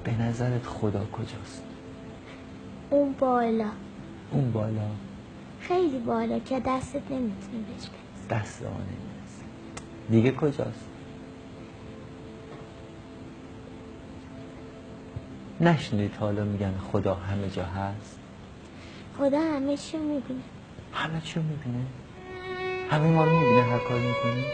به نظرت خدا کجاست؟ اون بالا، اون بالا. خیلی بالا که دستت نمیتونی بهش برسی. دست آن نمیرسه. دیگه کجاست؟ نشنیدید حالا میگن خدا همه جا هست؟ خدا همه چی رو میبینه. همه چی رو میبینه؟ همه ما رو میبینه هر کار میکنی؟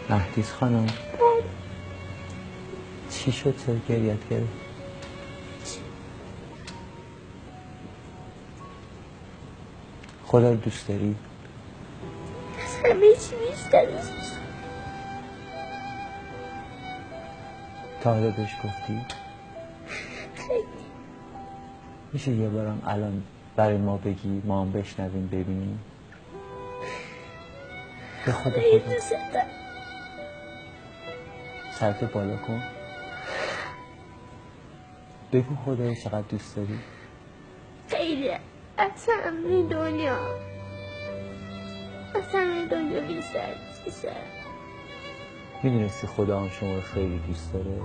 مهدیس خانم چی شد چرا گریت گرفت؟ خدا رو دوست داری؟ از همه چی بیشترش. تا حالا بهش گفتی؟ خیلی. میشه یه بارم الان برای ما بگی ما هم بشنویم ببینیم؟ به خدا خیلی خدا دوست دارم. سرتو بالا کن بگو خدا رو چقدر دوست داری؟ خیلی. از همه دنیا، از همه دنیا بیشتر دوست دارم. میدونستی خدا هم شما رو خیلی دوست داره؟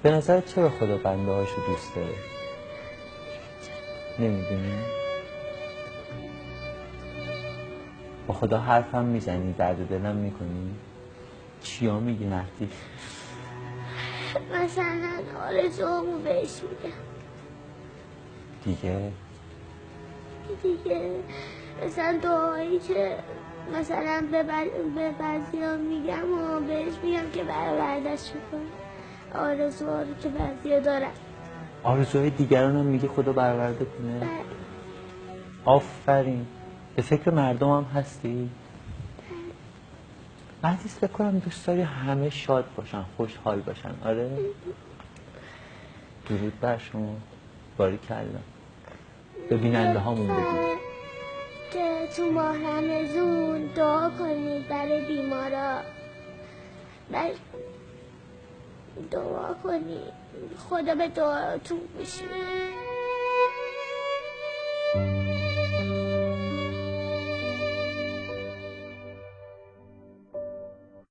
به نظر چرا خدا بنده هاشو دوست داره؟ نمیدونی؟ با خدا حرفم میزنی؟ درد دلم میکنی؟ چیا میگی مهدی؟ مثلا آرزوامو بهش میگم. دیگه مثلا دعایی که مثلا به بعضیا میگم و بهش میگم که برآوردش میکنه. آرزوها رو که بعضیا دارن. آرزوهای دیگران هم میگه خدا برآورده کنه؟ آفرین. به فکر مردم هم هستی؟ مهدیس فکر کنم دوست داری همه شاد باشن خوشحال باشن. آره؟ درود بر شما. باریکلا. به بیننده هامون بگو که تو ماه رمضان دعا کنید برای بیمارا. دعا کنید خدا به دعاتون گوش میده.